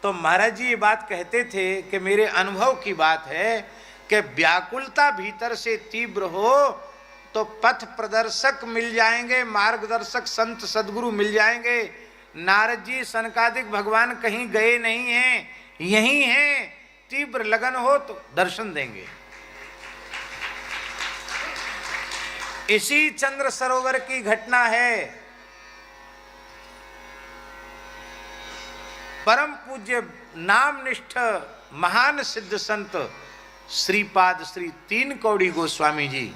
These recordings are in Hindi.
तो महाराज जी ये बात कहते थे कि मेरे अनुभव की बात है कि व्याकुलता भीतर से तीव्र हो तो पथ प्रदर्शक मिल जाएंगे, मार्गदर्शक संत सदगुरु मिल जाएंगे। नारद जी सनकादिक भगवान कहीं गए नहीं हैं, यहीं हैं। तीव्र लगन हो तो दर्शन देंगे। इसी चंद्र सरोवर की घटना है। परम पूज्य नामनिष्ठ महान सिद्ध संत श्रीपाद श्री तीन कौड़ी गोस्वामी जी,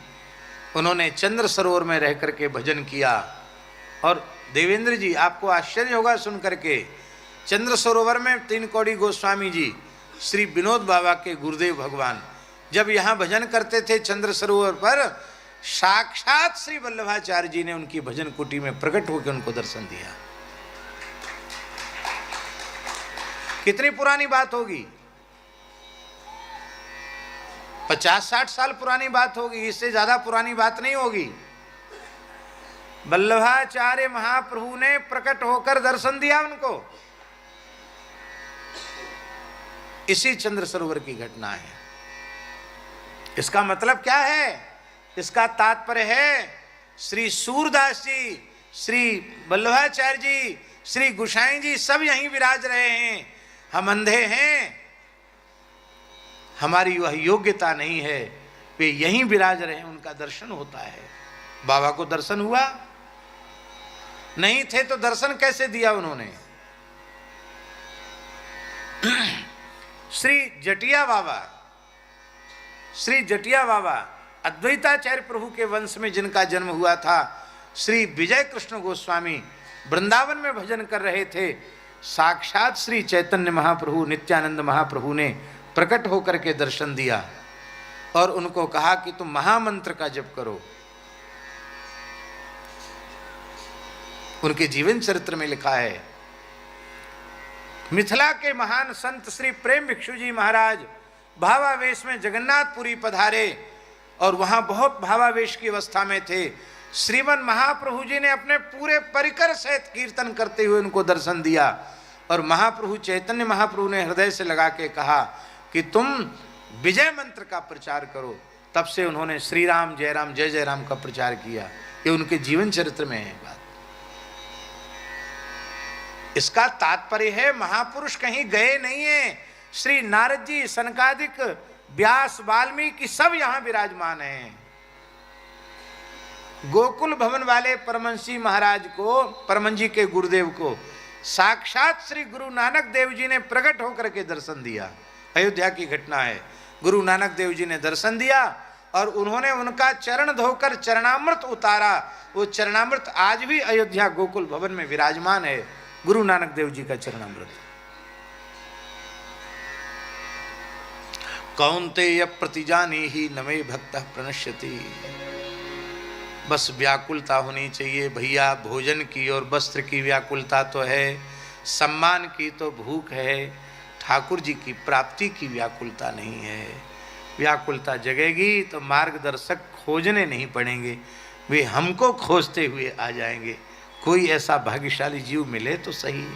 उन्होंने चंद्र सरोवर में रह करके भजन किया। और देवेंद्र जी, आपको आश्चर्य होगा सुन करके, चंद्र सरोवर में तीन कौड़ी गोस्वामी जी श्री विनोद बाबा के गुरुदेव भगवान जब यहाँ भजन करते थे चंद्र सरोवर पर, साक्षात श्री वल्लभाचार्य जी ने उनकी भजन कुटी में प्रकट होकर उनको दर्शन दिया। कितनी पुरानी बात होगी, 50-60 साल पुरानी बात होगी, इससे ज्यादा पुरानी बात नहीं होगी। वल्लभाचार्य महाप्रभु ने प्रकट होकर दर्शन दिया उनको। इसी चंद्र सरोवर की घटना है। इसका मतलब क्या है? इसका तात्पर्य है श्री सूरदास जी, श्री वल्लभाचार्य जी, श्री गोसाई जी सब यहीं विराज रहे हैं। हम अंधे हैं, हमारी वह योग्यता नहीं है, वे यहीं विराज रहे हैं, उनका दर्शन होता है। बाबा को दर्शन हुआ नहीं थे तो दर्शन कैसे दिया उन्होंने? श्री जटिया बाबा अद्वैताचार्य प्रभु के वंश में जिनका जन्म हुआ था, श्री विजय कृष्ण गोस्वामी वृंदावन में भजन कर रहे थे। साक्षात श्री चैतन्य महाप्रभु, नित्यानंद महाप्रभु ने प्रकट होकर के दर्शन दिया और उनको कहा कि तुम महामंत्र का जप करो। उनके जीवन चरित्र में लिखा है, मिथिला के महान संत श्री प्रेम भिक्षु जी महाराज भावावेश में जगन्नाथपुरी पधारे और वहां बहुत भावावेश की अवस्था में थे। श्रीमन महाप्रभु जी ने अपने पूरे परिकर सहित कीर्तन करते हुए उनको दर्शन दिया और महाप्रभु चैतन्य महाप्रभु ने हृदय से लगा के कहा कि तुम विजय मंत्र का प्रचार करो। तब से उन्होंने श्री राम जय राम जय जय राम का प्रचार किया। ये उनके जीवन चरित्र में है बात। इसका तात्पर्य है महापुरुष कहीं गए नहीं है। श्री नारद जी, सनकादिक, व्यास, वाल्मीकि सब यहां विराजमान हैं। गोकुल भवन वाले परमंशी महाराज को, परमन जी के गुरुदेव को साक्षात श्री गुरु नानक देव जी ने प्रकट होकर के दर्शन दिया। अयोध्या की घटना है। गुरु नानक देव जी ने दर्शन दिया और उन्होंने उनका चरण धोकर चरणामृत उतारा। वो चरणामृत आज भी अयोध्या गोकुल भवन में विराजमान है, गुरु नानक देव जी का चरणामृत। कौन्तेय प्रतिजानी ही नमे भक्त प्रणश्यति। बस व्याकुलता होनी चाहिए भैया, भोजन की और वस्त्र की व्याकुलता तो है, सम्मान की तो भूख है, ठाकुर जी की प्राप्ति की व्याकुलता नहीं है। व्याकुलता जगेगी तो मार्गदर्शक खोजने नहीं पड़ेंगे, वे हमको खोजते हुए आ जाएंगे। कोई ऐसा भाग्यशाली जीव मिले तो सही।